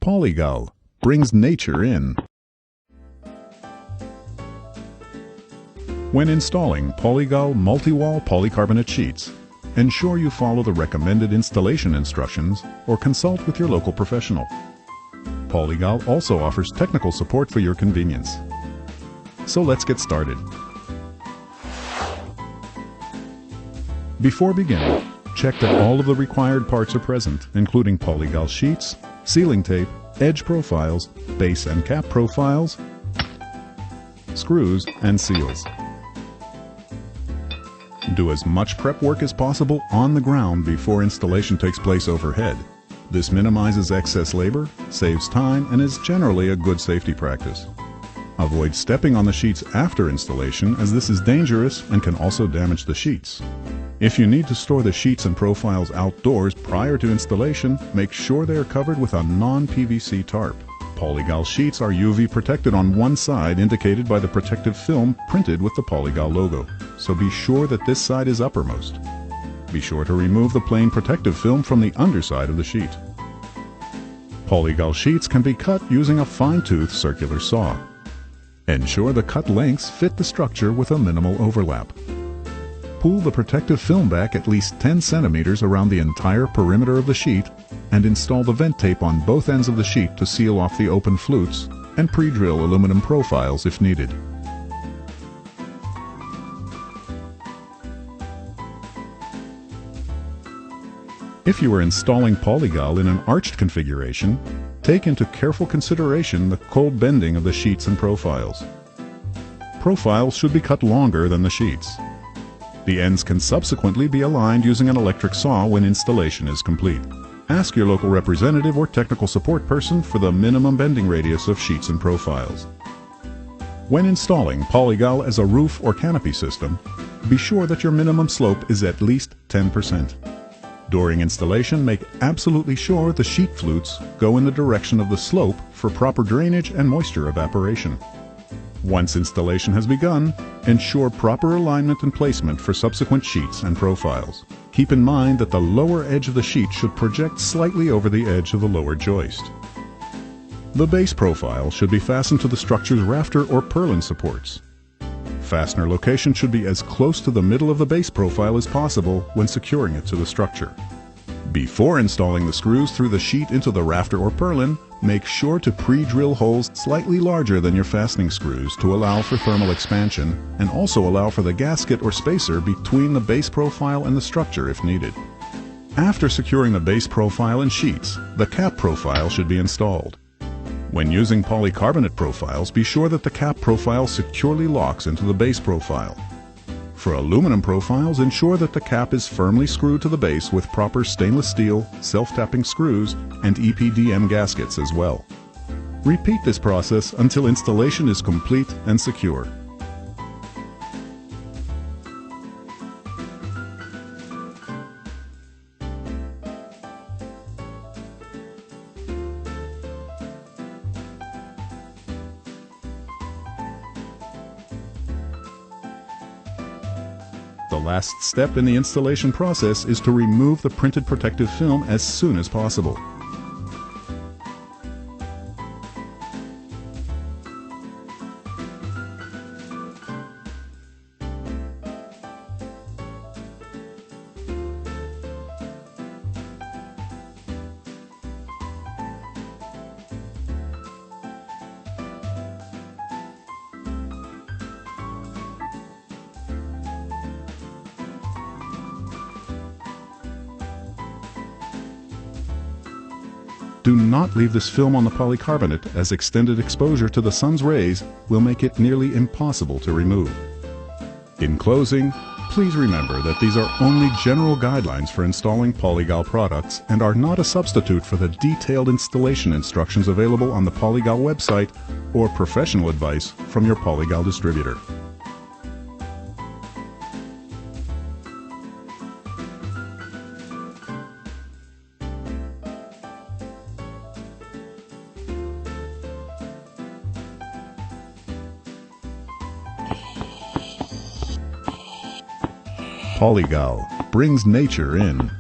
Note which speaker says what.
Speaker 1: Polygal brings nature in. When installing Polygal multi-wall polycarbonate sheets, ensure you follow the recommended installation instructions or consult with your local professional. Polygal also offers technical support for your convenience. So let's get started. Before beginning, check that all of the required parts are present, including Polygal sheets, sealing tape, edge profiles, base and cap profiles, screws, and seals. Do as much prep work as possible on the ground before installation takes place overhead. This minimizes excess labor, saves time, and is generally a good safety practice. Avoid stepping on the sheets after installation, as this is dangerous and can also damage the sheets. If you need to store the sheets and profiles outdoors prior to installation, make sure they are covered with a non-PVC tarp. Polygal sheets are UV protected on one side, indicated by the protective film printed with the Polygal logo, so be sure that this side is uppermost. Be sure to remove the plain protective film from the underside of the sheet. Polygal sheets can be cut using a fine-tooth circular saw. Ensure the cut lengths fit the structure with a minimal overlap. Pull the protective film back at least 10 centimeters around the entire perimeter of the sheet and install the vent tape on both ends of the sheet to seal off the open flutes, and pre-drill aluminum profiles if needed. If you are installing Polygal in an arched configuration, take into careful consideration the cold bending of the sheets and profiles. Profiles should be cut longer than the sheets. The ends can subsequently be aligned using an electric saw when installation is complete. Ask your local representative or technical support person for the minimum bending radius of sheets and profiles. When installing Polygal as a roof or canopy system, be sure that your minimum slope is at least 10%. During installation, make absolutely sure the sheet flutes go in the direction of the slope for proper drainage and moisture evaporation. Once installation has begun, ensure proper alignment and placement for subsequent sheets and profiles. Keep in mind that the lower edge of the sheet should project slightly over the edge of the lower joist. The base profile should be fastened to the structure's rafter or purlin supports. Fastener location should be as close to the middle of the base profile as possible when securing it to the structure. Before installing the screws through the sheet into the rafter or purlin, make sure to pre-drill holes slightly larger than your fastening screws to allow for thermal expansion, and also allow for the gasket or spacer between the base profile and the structure if needed. After securing the base profile and sheets, the cap profile should be installed. When using polycarbonate profiles, be sure that the cap profile securely locks into the base profile. For aluminum profiles, ensure that the cap is firmly screwed to the base with proper stainless steel, self-tapping screws, and EPDM gaskets as well. Repeat this process until installation is complete and secure. The last step in the installation process is to remove the printed protective film as soon as possible. Do not leave this film on the polycarbonate, as extended exposure to the sun's rays will make it nearly impossible to remove. In closing, please remember that these are only general guidelines for installing Polygal products and are not a substitute for the detailed installation instructions available on the Polygal website or professional advice from your Polygal distributor. Polygal brings nature in.